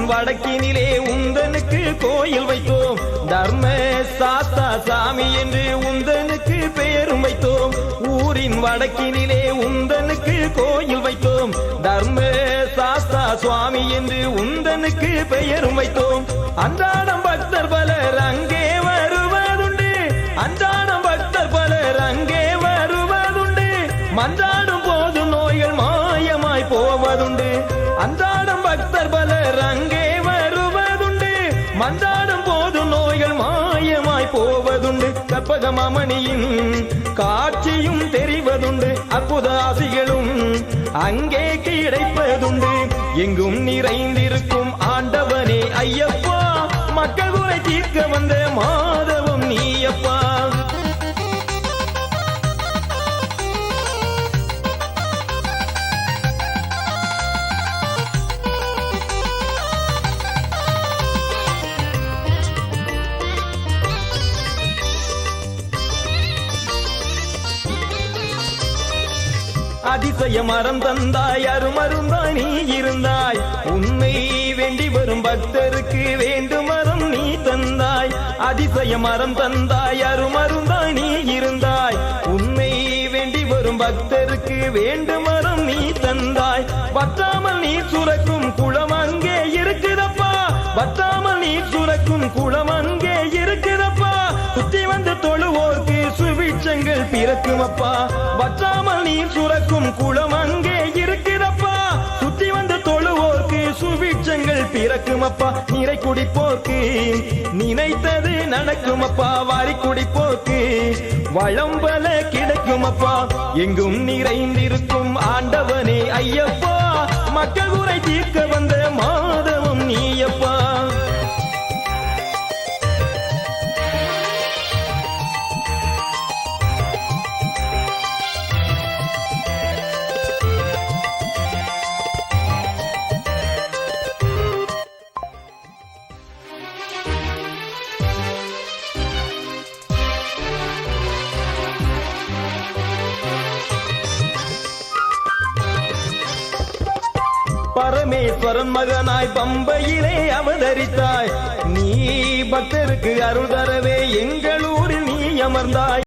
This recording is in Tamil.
ஊரின் வடக்கினிலே உந்தனுக்கு கோயில் வைத்தோம். தர்ம சாஸ்தா சாமி என்று உந்தனுக்கு பெயரும் வைத்தோம். ஊரின் வடக்கினிலே உந்தனுக்கு கோயில் வைத்தோம். தர்ம சாஸ்தா சுவாமி என்று உந்தனுக்கு பெயரும் வைத்தோம். அன்றாடம் பக்தர் பலர் அங்கே வருவதுண்டு. அன்றாடம் பக்தர் பலர் அங்கே வருவதுண்டு. மன்றாடும் போது நோய்கள் மாயமாய் போவதுண்டு. அன்றாடம் பக்தர் பலர் அங்கே வருவதுண்டு. மன்றாடும் போது நோய்கள் மாயமாய் போவதுண்டு. கற்பகமாமணியின் காட்சியும் தெரிவதுண்டு. அற்புத ஆசிகளும் அங்கே கிடைப்பதுண்டு. எங்கும் நிறைந்திருக்கும் ஆண்டவனே ஐயப்பா, மக்கள் குறை தீர்க்க வந்த மாதவம் நீயப்பா. அதிசய மரம் தந்தாய், அருமருந்தாய் நீ இருந்தாய். உன்னை வேண்டி வரும் பக்தருக்கு வேண்டும் மரம் நீ தந்தாய். அதிசய மரம் தந்தாய், அருமருந்தாய் நீ இருந்தாய். உன்னை வேண்டி வரும் பக்தருக்கு வேண்டும் மரம் நீ தந்தாய். வற்றாமல் நீர் சுரக்கும் குளம் அங்கே இருக்குதப்பா. வற்றாமல் நீர் சுரக்கும் குளம் அங்கே இருக்குதப்பா. சுத்தி வந்து தொழுவோர்க்கு சுபிட்சங்கள் பிறக்குமப்பா. வற்றாமல் நீர் சுரக்கும் குளம் அங்கே இருக்குதப்பா. சுத்தி வந்து தொழுவோர்க்கு சுபிட்சங்கள் பிறக்குமப்பா. நிறை குடிப்போர்க்கு நினைத்தது நடக்குமப்பா. வாரி குடிப்போர்க்கு வளம்பல கிடைக்குமப்பா. எங்கும் நிறைந்திருக்கும் ஆண்டவனே ஐயப்பா, மக்கள் குறை தீர்க்க வந்த மாதவம் நீயப்பா. பரமேஸ்வரன் மகனாய் பம்பையிலே அவதரித்தாய். நீ பக்தருக்கு அருள் தரவே எங்களூரில் நீ அமர்ந்தாய்.